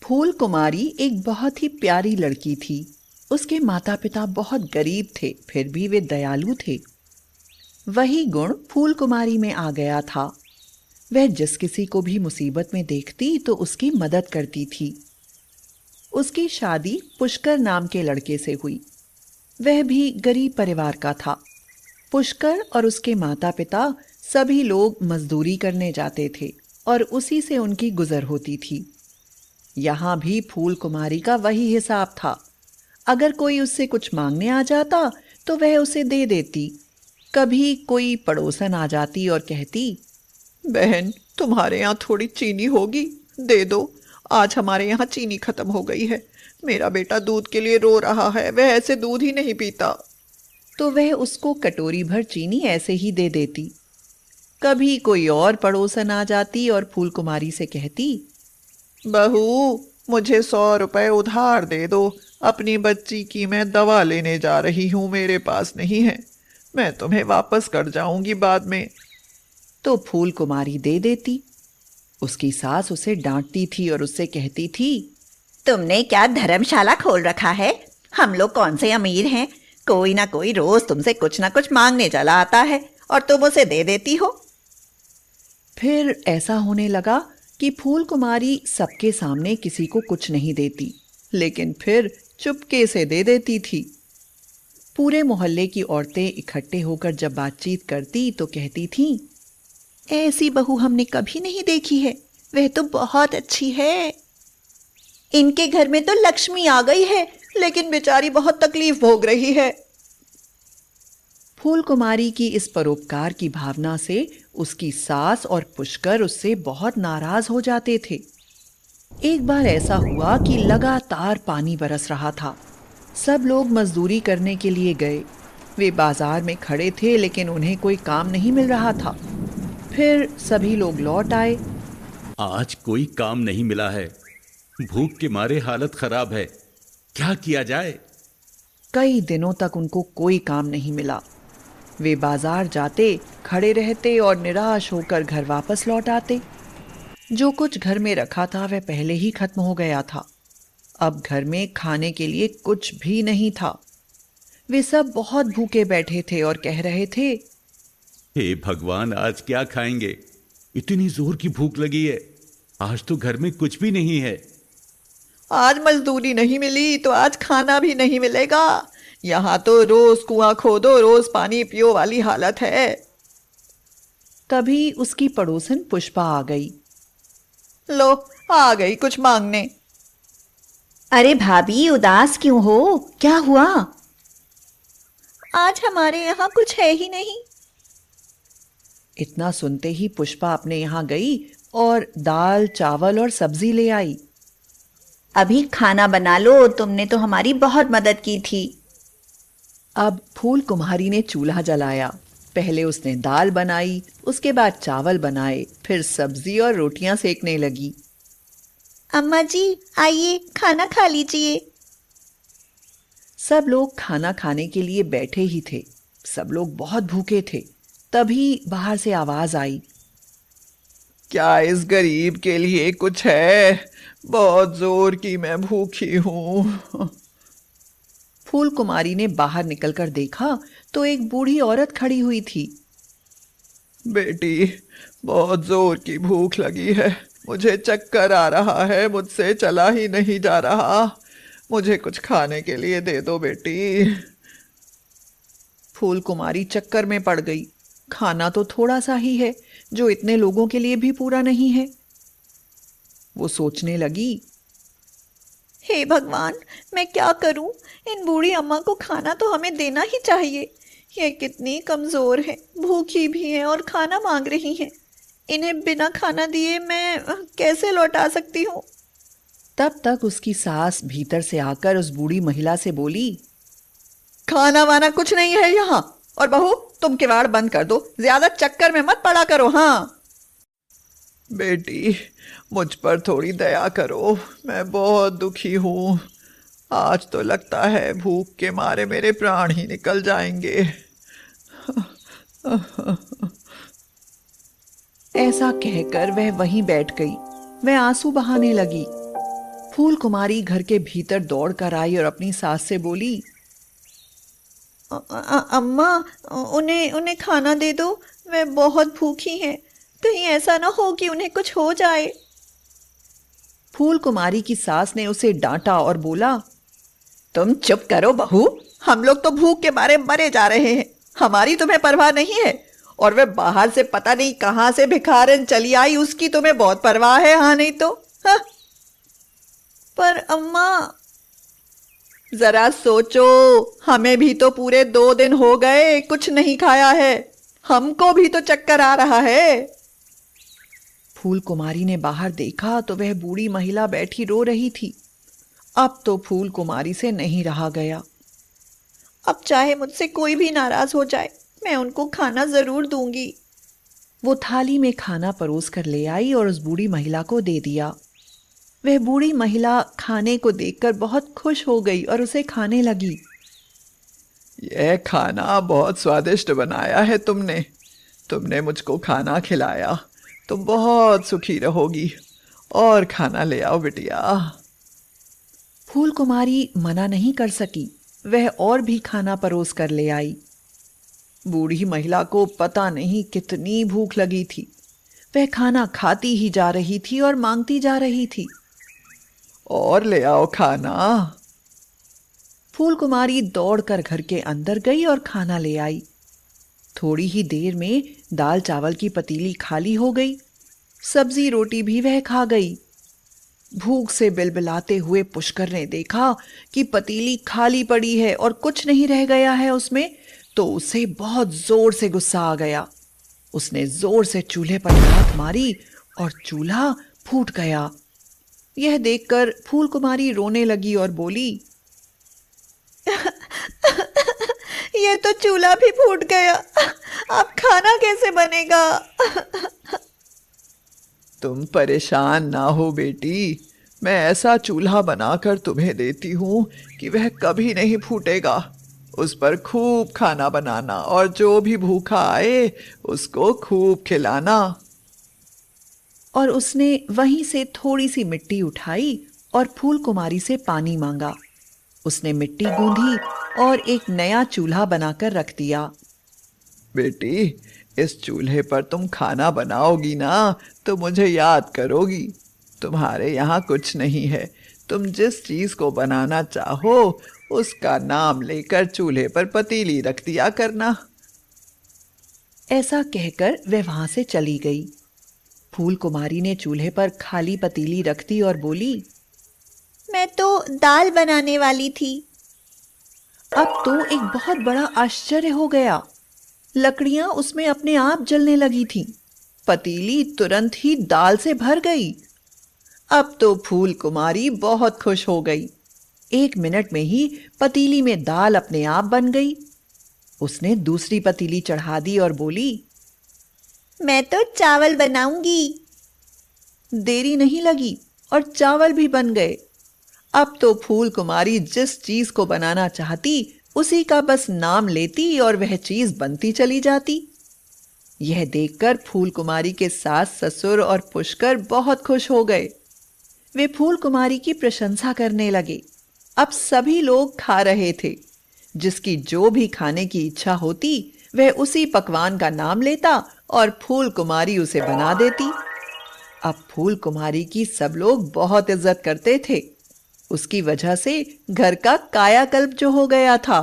फूल कुमारी एक बहुत ही प्यारी लड़की थी। उसके माता पिता बहुत गरीब थे, फिर भी वे दयालु थे। वही गुण फूल कुमारी में आ गया था। वह जिस किसी को भी मुसीबत में देखती तो उसकी मदद करती थी। उसकी शादी पुष्कर नाम के लड़के से हुई। वह भी गरीब परिवार का था। पुष्कर और उसके माता पिता सभी लोग मजदूरी करने जाते थे और उसी से उनकी गुजर होती थी। यहाँ भी फूल कुमारी का वही हिसाब था। अगर कोई उससे कुछ मांगने आ जाता तो वह उसे दे देती। कभी कोई पड़ोसन आ जाती और कहती, बहन, तुम्हारे यहाँ थोड़ी चीनी होगी? दे दो, आज हमारे यहाँ चीनी खत्म हो गई है। मेरा बेटा दूध के लिए रो रहा है, वह ऐसे दूध ही नहीं पीता। तो वह उसको कटोरी भर चीनी ऐसे ही दे देती। कभी कोई और पड़ोसन आ जाती और फूल कुमारी से कहती, बहू, मुझे 100 रुपए उधार दे दो। अपनी बच्ची की मैं दवा लेने जा रही हूँ, मेरे पास नहीं है। मैं तुम्हें वापस कर जाऊंगी बाद में। तो फूल कुमारी दे देती। उसकी सास उसे डांटती थी और उससे कहती थी, तुमने क्या धर्मशाला खोल रखा है? हम लोग कौन से अमीर हैं? कोई ना कोई रोज तुमसे कुछ ना कुछ मांगने चला आता है और तुम उसे दे देती हो। फिर ऐसा होने लगा कि फूल कुमारी सबके सामने किसी को कुछ नहीं देती, लेकिन फिर चुपके से दे देती थी। पूरे मोहल्ले की औरतें इकट्ठे होकर जब बातचीत करती तो कहती थीं, ऐसी बहू हमने कभी नहीं देखी है। वह तो बहुत अच्छी है। इनके घर में तो लक्ष्मी आ गई है, लेकिन बेचारी बहुत तकलीफ भोग रही है। फूल कुमारी की इस परोपकार की भावना से उसकी सास और पुष्कर उससे बहुत नाराज हो जाते थे। एक बार ऐसा हुआ कि लगातार पानी बरस रहा था। सब लोग मजदूरी करने के लिए गए। वे बाजार में खड़े थे, लेकिन उन्हें कोई काम नहीं मिल रहा था। फिर सभी लोग लौट आए। आज कोई काम नहीं मिला है। भूख के मारे हालत खराब है। क्या किया जाए? कई दिनों तक उनको कोई काम नहीं मिला। वे बाजार जाते, खड़े रहते और निराश होकर घर वापस लौट आते। जो कुछ घर में रखा था वह पहले ही खत्म हो गया था। अब घर में खाने के लिए कुछ भी नहीं था। वे सब बहुत भूखे बैठे थे और कह रहे थे, हे भगवान, आज क्या खाएंगे? इतनी जोर की भूख लगी है। आज तो घर में कुछ भी नहीं है। आज मजदूरी नहीं मिली तो आज खाना भी नहीं मिलेगा। यहाँ तो रोज कुआं खोदो, रोज पानी पियो वाली हालत है। तभी उसकी पड़ोसन पुष्पा आ गई। लो, आ गई कुछ मांगने। अरे भाभी, उदास क्यों हो? क्या हुआ? आज हमारे यहाँ कुछ है ही नहीं। इतना सुनते ही पुष्पा अपने यहाँ गई और दाल, चावल और सब्जी ले आई। अभी खाना बना लो, तुमने तो हमारी बहुत मदद की थी। अब फूल कुम्हारी ने चूल्हा जलाया। पहले उसने दाल बनाई, उसके बाद चावल बनाए, फिर सब्जी और रोटियां सेकने लगी। अम्मा जी, आइए खाना खा लीजिए। सब लोग खाना खाने के लिए बैठे ही थे। सब लोग बहुत भूखे थे। तभी बाहर से आवाज आई, क्या इस गरीब के लिए कुछ है? बहुत जोर की मैं भूखी हूँ। फूल कुमारी ने बाहर निकलकर देखा तो एक बूढ़ी औरत खड़ी हुई थी। बेटी, बहुत जोर की भूख लगी है। मुझे चक्कर आ रहा है, मुझसे चला ही नहीं जा रहा। मुझे कुछ खाने के लिए दे दो बेटी। फूल कुमारी चक्कर में पड़ गई। खाना तो थोड़ा सा ही है, जो इतने लोगों के लिए भी पूरा नहीं है। वो सोचने लगी, हे भगवान, मैं क्या करूं? इन बूढ़ी अम्मा को खाना तो हमें देना ही चाहिए। ये कितनी कमजोर है, भूखी भी है और खाना मांग रही हैं। इन्हें बिना खाना दिए मैं कैसे लौटा सकती हूँ? तब तक उसकी सास भीतर से आकर उस बूढ़ी महिला से बोली, खाना वाना कुछ नहीं है यहाँ। और बहू, तुम किवाड़ बंद कर दो, ज्यादा चक्कर में मत पड़ा करो। हाँ बेटी, मुझ पर थोड़ी दया करो, मैं बहुत दुखी हूँ। आज तो लगता है भूख के मारे मेरे प्राण ही निकल जाएंगे। ऐसा कहकर वह वहीं बैठ गई। वह आंसू बहाने लगी। फूल कुमारी घर के भीतर दौड़ कर आई और अपनी सास से बोली, अम्मा, उन्हें उन्हें खाना दे दो, वे बहुत भूखी हैं। कहीं ऐसा ना हो कि उन्हें कुछ हो जाए। फूल कुमारी की सास ने उसे डांटा और बोला, तुम चुप करो बहू, हम लोग तो भूख के मारे मरे जा रहे हैं, हमारी तुम्हें परवाह नहीं है। और वे बाहर से पता नहीं कहां से भिखारन चली आई, उसकी तुम्हें बहुत परवाह है, हाँ नहीं तो। हाँ। पर अम्मा, जरा सोचो, हमें भी तो पूरे 2 दिन हो गए कुछ नहीं खाया है, हमको भी तो चक्कर आ रहा है। फूल कुमारी ने बाहर देखा तो वह बूढ़ी महिला बैठी रो रही थी। अब तो फूल कुमारी से नहीं रहा गया। अब चाहे मुझसे कोई भी नाराज हो जाए, मैं उनको खाना जरूर दूंगी। वो थाली में खाना परोस कर ले आई और उस बूढ़ी महिला को दे दिया। वह बूढ़ी महिला खाने को देखकर बहुत खुश हो गई और उसे खाने लगी। यह खाना बहुत स्वादिष्ट बनाया है तुमने मुझको खाना खिलाया, तुम बहुत सुखी रहोगी। और खाना ले आओ बिटिया। फूल कुमारी मना नहीं कर सकी, वह और भी खाना परोस कर ले आई। बूढ़ी महिला को पता नहीं कितनी भूख लगी थी। वह खाना खाती ही जा रही थी और मांगती जा रही थी, और ले आओ खाना। फूल कुमारी दौड़कर घर के अंदर गई और खाना ले आई। थोड़ी ही देर में दाल चावल की पतीली खाली हो गई। सब्जी रोटी भी वह खा गई। भूख से बिलबिलाते हुए पुष्कर ने देखा कि पतीली खाली पड़ी है और कुछ नहीं रह गया है उसमें, तो उसे बहुत जोर से गुस्सा आ गया। उसने जोर से चूल्हे पर लात मारी और चूल्हा फूट गया। यह देखकर फूल कुमारी रोने लगी और बोली, ये तो चूल्हा भी फूट गया, अब खाना कैसे बनेगा? तुम परेशान ना हो बेटी, मैं ऐसा चूल्हा बनाकर तुम्हें देती हूँ कि वह कभी नहीं फूटेगा। उस पर खूब खाना बनाना और जो भी भूखा आए उसको खूब खिलाना। और उसने वहीं से थोड़ी सी मिट्टी उठाई और फूल कुमारी से पानी मांगा। उसने मिट्टी गूंधी और एक नया चूल्हा बनाकर रख दिया। बेटी, इस चूल्हे पर तुम खाना बनाओगी ना तो मुझे याद करोगी। तुम्हारे यहाँ कुछ नहीं है, तुम जिस चीज को बनाना चाहो उसका नाम लेकर चूल्हे पर पतीली रख दिया करना। ऐसा कहकर वह वहां से चली गई। फूल कुमारी ने चूल्हे पर खाली पतीली रख दी और बोली, मैं तो दाल बनाने वाली थी। अब तो एक बहुत बड़ा आश्चर्य हो गया। लकड़ियां उसमें अपने आप जलने लगी थीं। पतीली तुरंत ही दाल से भर गई। अब तो फूल कुमारी बहुत खुश हो गई। 1 मिनट में ही पतीली में दाल अपने आप बन गई। उसने दूसरी पतीली चढ़ा दी और बोली, मैं तो चावल बनाऊंगी। देरी नहीं लगी और चावल भी बन गए। अब तो फूल कुमारी जिस चीज को बनाना चाहती उसी का बस नाम लेती और वह चीज बनती चली जाती। यह देखकर फूल कुमारी के सास ससुर और पुष्कर बहुत खुश हो गए। वे फूल कुमारी की प्रशंसा करने लगे। अब सभी लोग खा रहे थे। जिसकी जो भी खाने की इच्छा होती वह उसी पकवान का नाम लेता और फूल कुमारी उसे बना देती। अब फूल कुमारी की सब लोग बहुत इज्जत करते थे। उसकी वजह से घर का कायाकल्प जो हो गया था।